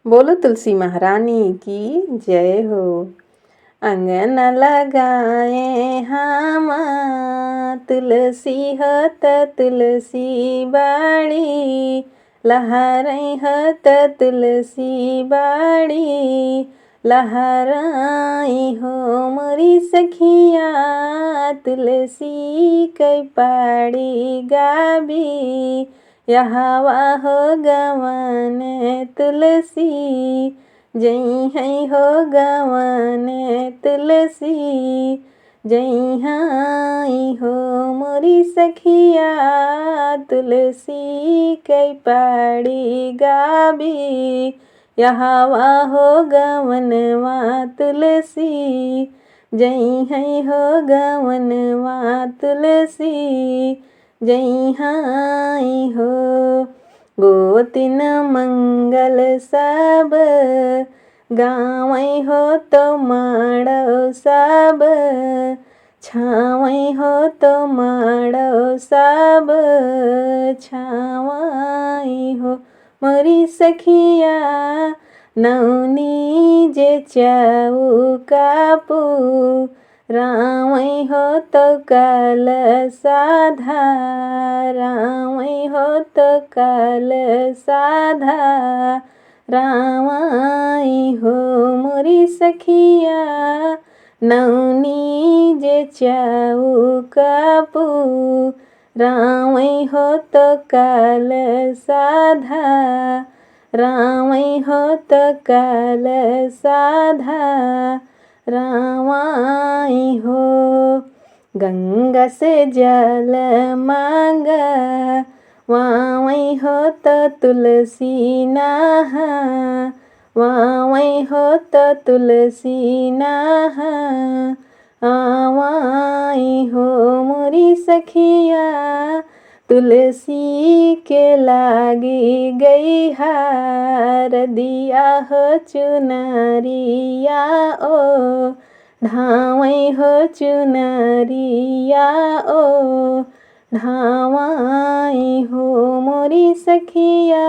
बोलो तुलसी महारानी की जय हो। अंगन लगाए हम तुलसी हो त तुलसी बाड़ी, लहराई हो त तुलसी बाड़ी, लहराई हो मोरी सखिया तुलसी कई पाड़ी गाबी, यहवा हो गवन तुलसी जई है हो गवन तुलसी, जई हाई हो मोरी सखिया तुलसी कई पाड़ी गाबी, यहवा हो गवनवा तुलसी जई है हो गवनवा तुलसी, जई हाई हो। गोतिन मंगल सब गावई हो तो माड़ो सब, छावई हो तो माड़ो सब, छावई हो मोरी सखिया नौनी जे चाऊ कापू, रावई हो तो काल साधा, रावई हो तो काल साधा, रावई हो मोरी सखिया नौनी जे चाऊ कापू, रावई हो तो काल साधा, रावई हो तो काल साधा, रावई हो। गंगा से जल मांगा वावई हो तो तुलसी नहा, वावई हो तो तुलसी नहा, आवाई हो मोरी सखिया तुलसी के लागी गई हार, दिया हो चुनरिया ओ ढावई हो चुनरिया ओ ढावई हो मोरी सखिया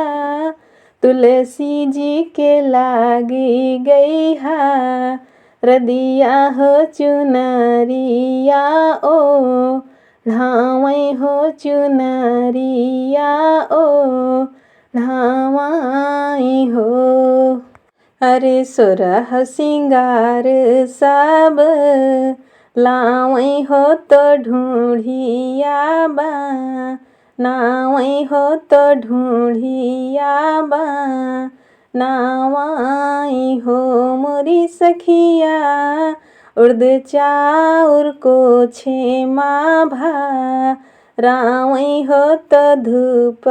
तुलसी जी के लागी गई हार, दिया हो चुनरिया ओ ढावई हो चुनरिया ओ ढावई हो। अरे सोरह सिंगार सब लावई हो तो ढूंढिया बा, नावई हो तो ढूंढिया बा, नावई हो मोरी सखिया उर्द चाउर को छेमा भा, रावई हो तो धूप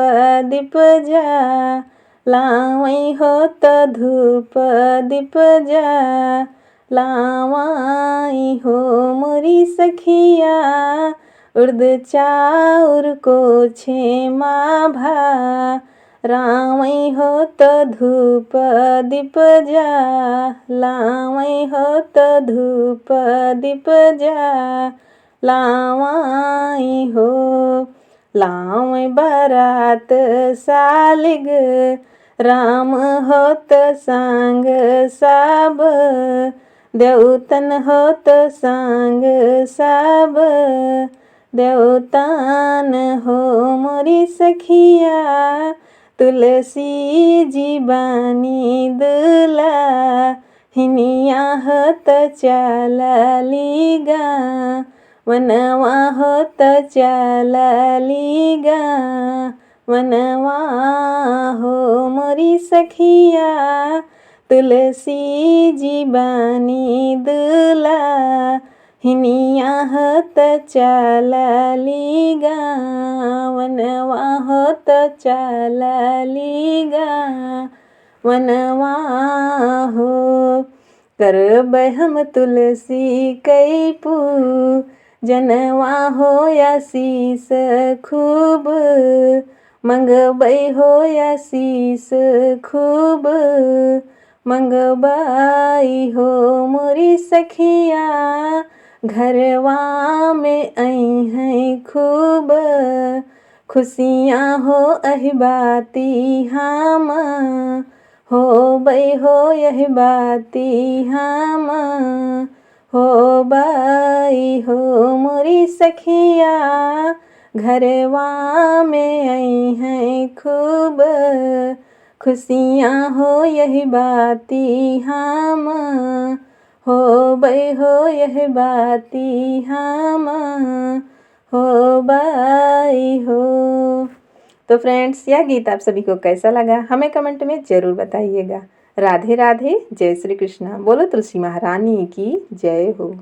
दीप जा, लावई हो तो धूप दीप जा, लावई हो मोरी सखिया उर्द चाउर को छेमा भा, रावई हो तो धूप दीप जा, लावई हो तो धूप दीप जा, लावई हो। लावई बारात सालिग राम होत सांग सब, देवतन होत सांग सब, देवतान हो मोरी सखिया तुलसी जी बानी दुला, हिनिया होत चलली गा वनवा होत चलली गा वनवा हो मोरी सखिया तुलसी जी बानी दुला, हिनिया होत चलली गा वनवा होत चलली गा वनवा हो। करब हम तुलसी कई जनवा हो आशीष खूब, मंगबई हो आशीष खूब, मंगबाई हो मोरी सखिया घरवा में आई हैं खूब, खुशियाँ हो अहिबाती हम हो बई हो यह बाती हम हो बाई हो मोरी सखिया घरवा में आई हैं खूब खुशियाँ हो यही बाती हम हो बई हो यह बाती हम हो बाई हो। तो फ्रेंड्स, यह गीत आप सभी को कैसा लगा हमें कमेंट में ज़रूर बताइएगा। राधे राधे, जय श्री कृष्णा। बोलो तुलसी महारानी की जय हो।